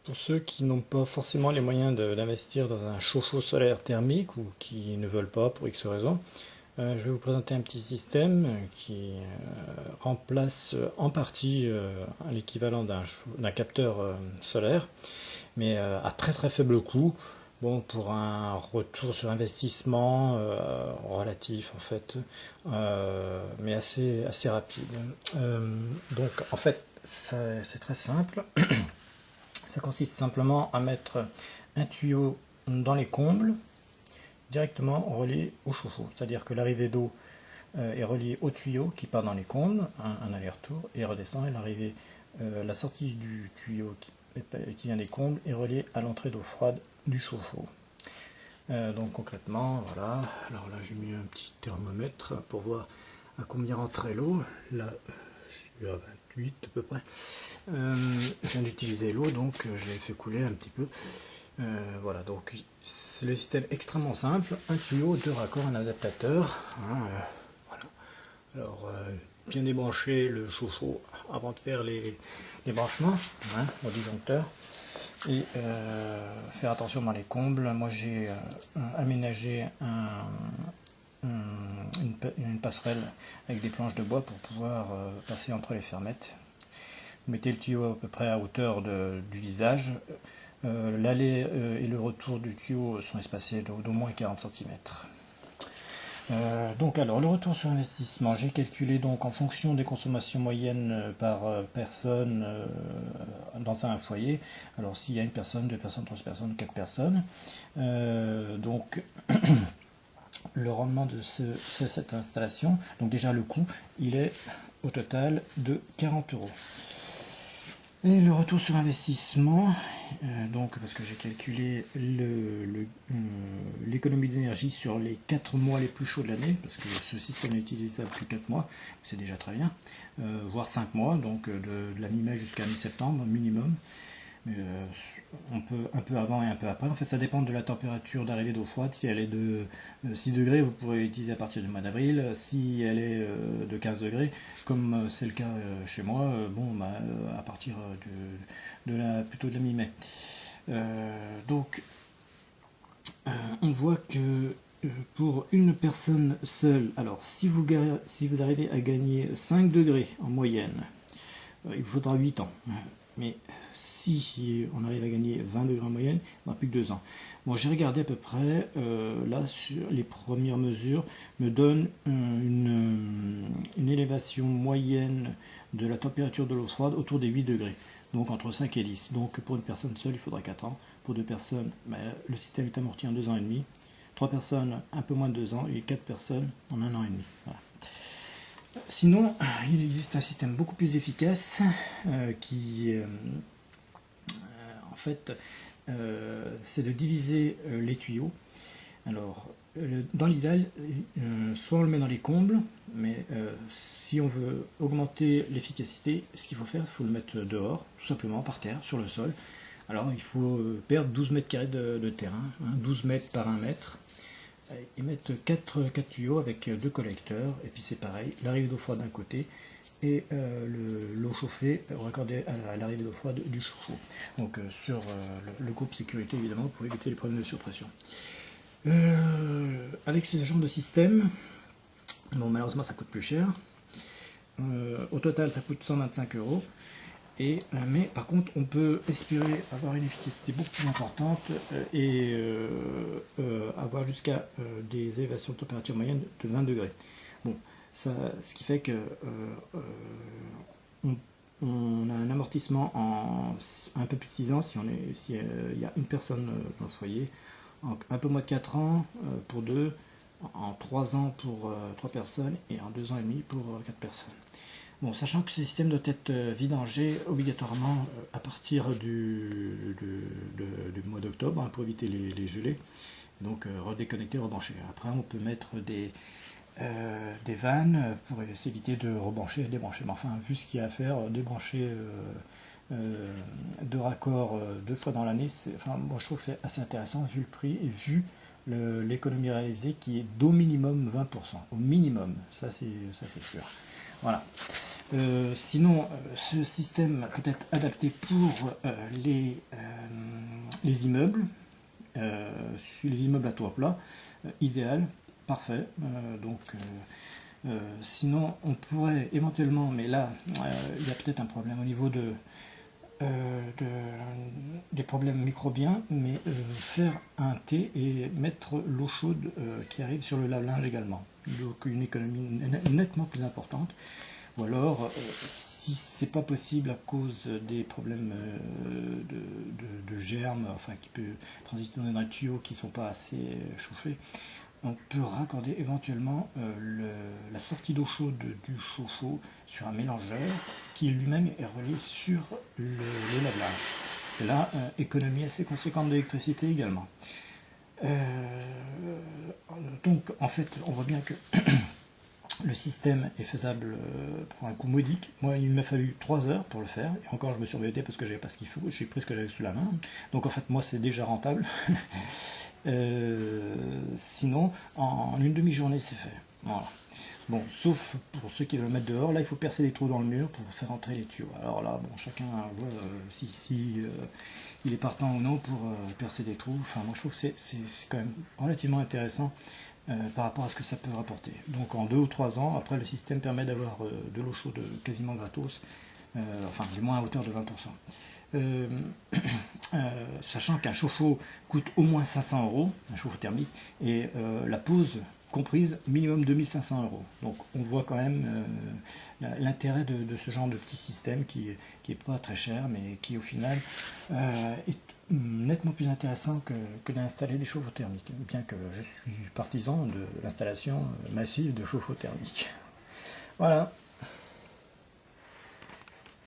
Pour ceux qui n'ont pas forcément les moyens d'investir dans un chauffe-eau solaire thermique ou qui ne veulent pas pour X raisons, je vais vous présenter un petit système qui remplace en partie l'équivalent d'un capteur solaire, mais à très très faible coût. Bon, pour un retour sur investissement relatif en fait, mais assez rapide. Donc en fait, c'est très simple. Ça consiste simplement à mettre un tuyau dans les combles directement relié au chauffe-eau. C'est-à-dire que l'arrivée d'eau est reliée au tuyau qui part dans les combles, un aller-retour, et redescend. Et la sortie du tuyau qui vient des combles est reliée à l'entrée d'eau froide du chauffe-eau. Donc concrètement, voilà. Alors là, j'ai mis un petit thermomètre pour voir à combien rentrait l'eau. Là, je suis à 28 à peu près. Je viens d'utiliser l'eau, donc je l'ai fait couler un petit peu. Voilà, donc c'est le système extrêmement simple. Un tuyau, deux raccords, un adaptateur. Hein, voilà. Alors, bien débrancher le chauffe-eau avant de faire les branchements hein, au disjoncteur. Et faire attention dans les combles. Moi j'ai aménagé une passerelle avec des planches de bois pour pouvoir passer entre les fermettes. Vous mettez le tuyau à peu près à hauteur du visage. L'aller et le retour du tuyau sont espacés d'au moins 40 cm. Donc alors le retour sur investissement, j'ai calculé donc en fonction des consommations moyennes par personne dans un foyer. Alors s'il y a une personne, deux personnes, trois personnes, quatre personnes, donc le rendement de cette installation, donc déjà le coût, il est au total de 40 euros. Et le retour sur investissement, donc parce que j'ai calculé l'économie d'énergie sur les 4 mois les plus chauds de l'année, parce que ce système est utilisable que 4 mois, c'est déjà très bien, voire 5 mois, donc de la mi-mai jusqu'à mi-septembre minimum. On peut un peu avant et un peu après. En fait, ça dépend de la température d'arrivée d'eau froide. Si elle est de 6 degrés, vous pourrez l'utiliser à partir du mois d'avril. Si elle est de 15 degrés, comme c'est le cas chez moi, bon, à partir plutôt de la mi-mai. Donc, on voit que pour une personne seule, alors si vous arrivez à gagner 5 degrés en moyenne, il vous faudra 8 ans. Mais si on arrive à gagner 20 degrés en moyenne, on n'a plus que 2 ans. Bon, j'ai regardé à peu près, là, sur les premières mesures, me donnent une élévation moyenne de la température de l'eau froide autour des 8 degrés, donc entre 5 et 10. Donc pour une personne seule, il faudra 4 ans. Pour 2 personnes, le système est amorti en 2 ans et demi. 3 personnes, un peu moins de 2 ans, et 4 personnes en 1 an et demi. Voilà. Sinon, il existe un système beaucoup plus efficace qui, en fait, c'est de diviser les tuyaux. Alors, dans l'idéal, soit on le met dans les combles, mais si on veut augmenter l'efficacité, ce qu'il faut faire, il faut le mettre dehors, tout simplement par terre, sur le sol. Alors, il faut perdre 12 mètres carrés de terrain, hein, 12 mètres par 1 mètre. Ils mettent 4 tuyaux avec 2 collecteurs, et puis c'est pareil, l'arrivée d'eau froide d'un côté et l'eau chauffée raccordée à l'arrivée d'eau froide du chauffe-eau. Donc sur le groupe sécurité évidemment pour éviter les problèmes de surpression. Avec ce genre de système, bon malheureusement ça coûte plus cher. Au total ça coûte 125 euros. Mais par contre, on peut espérer avoir une efficacité beaucoup plus importante et avoir jusqu'à des élévations de température moyenne de 20 degrés. Bon, ça, ce qui fait que on a un amortissement en un peu plus de 6 ans si y a une personne dans le foyer, en un peu moins de 4 ans pour 2, en 3 ans pour 3 personnes et en 2 ans et demi pour 4 personnes. Bon, sachant que ce système doit être vidangé obligatoirement à partir du mois d'octobre hein, pour éviter les gelées, donc redéconnecter, rebrancher. Après, on peut mettre des vannes pour s'éviter de rebrancher et débrancher. Mais enfin, vu ce qu'il y a à faire, débrancher 2 raccords 2 fois dans l'année, enfin, moi je trouve que c'est assez intéressant vu le prix et vu l'économie réalisée qui est d'au minimum 20%. Au minimum, ça c'est sûr. Voilà. Sinon, ce système peut être adapté pour les les immeubles, les immeubles à toit plat, idéal, parfait. Sinon, on pourrait éventuellement, mais là, il y a peut-être un problème au niveau des problèmes microbiens, mais faire un thé et mettre l'eau chaude qui arrive sur le lave-linge également. Donc une économie nettement plus importante. Ou alors, si c'est pas possible à cause des problèmes de germes, enfin qui peut transiter dans les tuyaux qui sont pas assez chauffés, on peut raccorder éventuellement la sortie d'eau chaude du chauffe-eau sur un mélangeur qui lui-même est relié sur le lave-linge. Et là, économie assez conséquente d'électricité également. Donc en fait, on voit bien que le système est faisable pour un coût modique. Moi, il m'a fallu 3 heures pour le faire. Et encore, je me suis embêté parce que j'avais pas ce qu'il faut. J'ai pris ce que j'avais sous la main. Donc, en fait, moi, c'est déjà rentable. Sinon, en une demi-journée, c'est fait. Voilà. Bon, sauf pour ceux qui veulent le mettre dehors. Là, il faut percer des trous dans le mur pour faire entrer les tuyaux. Alors là, bon, chacun voit si il est partant ou non pour percer des trous. Enfin, moi, je trouve que c'est quand même relativement intéressant. Par rapport à ce que ça peut rapporter. Donc en 2 ou 3 ans, après le système permet d'avoir de l'eau chaude quasiment gratos, enfin du moins à hauteur de 20%. Sachant qu'un chauffe-eau coûte au moins 500 euros, un chauffe-eau thermique, et la pause comprise minimum 2500 euros. Donc on voit quand même l'intérêt de ce genre de petit système qui est pas très cher, mais qui au final est nettement plus intéressant que d'installer des chauffe-eau thermiques, bien que je suis partisan de l'installation massive de chauffe-eau thermiques. Voilà.